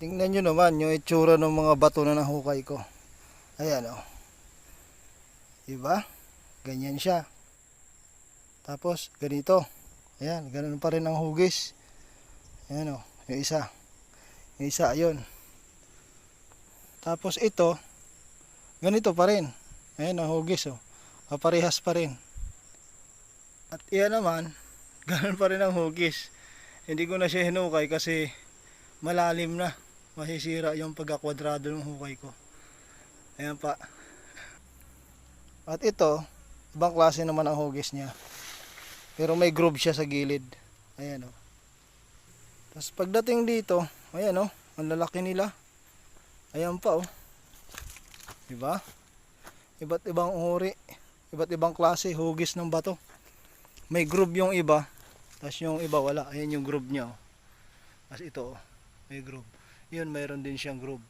Tingnan nyo naman yung itsura ng mga bato na nahukay ko. Ayan o. Diba? Ganyan siya. Tapos ganito. Ayan, ganun pa rin ang hugis. Ayan o, yung isa. Yung isa, ayun. Tapos ito, ganito pa rin. Ayan ang hugis o. Parehas pa rin. At iyan naman, ganun pa rin ang hugis. Hindi ko na siya hinukay kasi malalim na. Masisira yung pagkakwadrado ng hukay ko. Ayan pa. At ito, ibang klase naman ang hugis niya. Pero may groove siya sa gilid. Ayan o. Tapos pagdating dito, ayan o, ang lalaki nila. Ayan pa o. Diba? Iba't ibang uri, iba't ibang klase hugis ng bato. May groove yung iba, tapos yung iba wala. Ayan yung groove niya o. Tapos ito o, may groove. Yun, mayroon din siyang groove.